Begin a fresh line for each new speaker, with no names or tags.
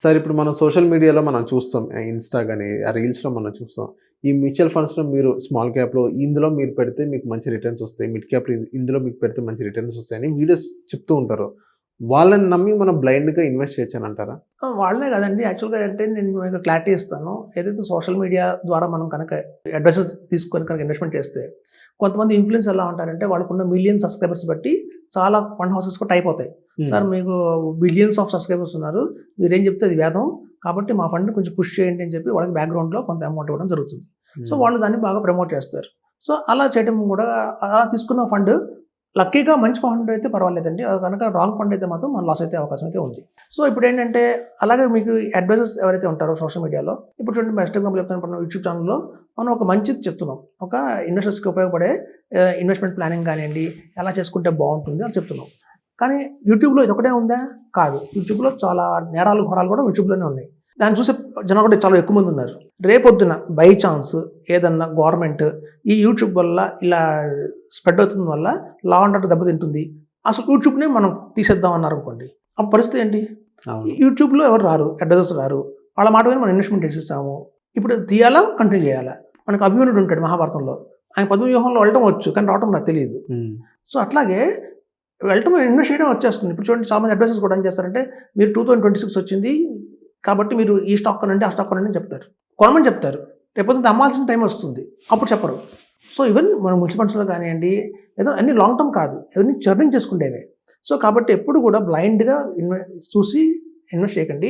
Sir ఇప్పుడు మనం social మీడియాలో మనం చూస్తాం. ఇన్‌స్టా గాని, ఆ రీల్స్‌లో మనం చూస్తాం. ఈ మ్యూచువల్ ఫండ్స్‌లో మీరు స్మాల్ క్యాప్‌లో ఇందులో మీరు పెడితే మీకు మంచి రిటర్న్స్ వస్తాయి. మిడ్ క్యాప్‌లో ఇందులో మీకు పెడితే మంచి రిటర్న్స్ వస్తాయని వీడియోస్ చెప్తూ ఉంటారు. వాళ్ళని నమ్మి మనం బ్లైండ్‌గా ఇన్వెస్ట్ చేయొచ్చనంటారా?
వాళ్ళనే కాదండి. యాక్చువల్‌గా అంటే నేను మీకు క్లారిటీ ఇస్తాను. ఏదైతే సోషల్ మీడియా ద్వారా మనం కనుక అడ్వైసెస్ తీసుకొని కనుక ఇన్వెస్ట్‌మెంట్ చేస్తే, కొంతమంది ఇన్‌ఫ్లుయెన్స్ ఎలా ఉంటారంటే వాళ్ళకున్న మిలియన్ సబ్‌స్క్రైబర్స్ బట్టి చాలా ఫండ్ హౌసెస్ కూడా టైప్ అవుతాయి. సార్ మీకు బిలియన్స్ ఆఫ్ సబ్‌స్క్రైబర్స్ ఉన్నారు. మీరేం చెప్తే అది వేదం. కాబట్టి మా ఫండ్‌ని కొంచెం పుష్ చేయండి అని చెప్పి వాళ్ళకి బ్యాక్‌గ్రౌండ్‌లో కొంత అమౌంట్ ఇవ్వడం జరుగుతుంది. సో,
హ్మ్.
వాళ్ళు దాన్ని బాగా ప్రమోట్ చేస్తారు. సో, అలా చేయడం కూడా అలా తీసుకున్న ఫండ్ లక్కీగా మంచి ఫండ్ అయితే పర్వాలేదండి. అది కనుక రాంగ్ ఫండ్ అయితే మాత్రం మనం లాస్ అయితే అవకాశం అయితే ఉంది. సో, ఇప్పుడేంటంటే అలాగే మీకు అడ్వైజర్స్ ఎవరైతే ఉంటారో సోషల్ మీడియాలో ఇప్పుడు చూడండి బెస్ట్ ఎగ్జాంపుల్ చెప్తాను. ఇప్పుడు యూట్యూబ్ ఛానెల్‌లో మనం ఒక మంచిది చెప్తున్నాం. ఒక ఇన్వెస్టర్స్‌కి ఉపయోగపడే ఇన్వెస్ట్‌మెంట్ ప్లానింగ్ కానియండి, ఎలా చేసుకుంటే బావుంటుంది అని చెప్తున్నాం. కానీ యూట్యూబ్‌లో ఇదొక్కటే ఉందా? కాదు. యూట్యూబ్‌లో చాలా నేరాలు, ఘోరాలు కూడా యూట్యూబ్‌లోనే ఉన్నాయి. దాన్ని చూసే జనాలు కూడా చాలా ఎక్కువ మంది ఉన్నారు. రేపొద్దున బై చాన్స్ ఏదన్నా గవర్నమెంట్ ఈ యూట్యూబ్ వల్ల ఇలా స్ప్రెడ్ అవుతుంది వల్ల లా అండ్ ఆర్డర్ దెబ్బతింటుంది. అసలు యూట్యూబ్‌నే మనం తీసేద్దాం అన్నారనుకోండి. అప్పుడు పరిస్థితి ఏంటి?
అవును.
యూట్యూబ్‌లో ఎవరు రారు. అడ్వైజర్స్ రారు. వాళ్ళ మాట విని మనం ఇన్వెస్ట్‌మెంట్ చేసేసాము. ఇప్పుడు తీయాలా? కంటిన్యూ చేయాలా? మనకు అభిమన్యుడు ఉంటాడు మహాభారతంలో. ఆయన పద్మవ్యూహంలో వెళ్ళటం వచ్చు. కానీ రావటం నాకు తెలీదు.
హ్మ్.
సో, అట్లాగే వెళ్ళటం ఇన్వెస్ట్ చేయడం వచ్చేస్తుంది. ఇప్పుడు చూడండి చాలా మంది అడ్వైజర్స్ కూడా ఏం చేస్తారంటే మీరు 2026 వచ్చింది. కాబట్టి మీరు ఈ స్టాక్ కొనండి, ఆ స్టాక్ కొనండి అని చెప్తారు. కొనమని చెప్తారు. రేపొద్దున అమ్మాల్సిన టైం వస్తుంది. అప్పుడు చెప్పరు. సో, ఈవెన్ మన మ్యూచువల్ ఫండ్స్‌లో కానియండి, ఏదో అన్ని లాంగ్ టర్మ్ కాదు. ఇవన్నీ చర్నింగ్ చేసుకుండేవే. సో, కాబట్టి ఎప్పుడు కూడా బ్లైండ్‌గా చూసి ఇన్వెస్ట్ చేయకండి.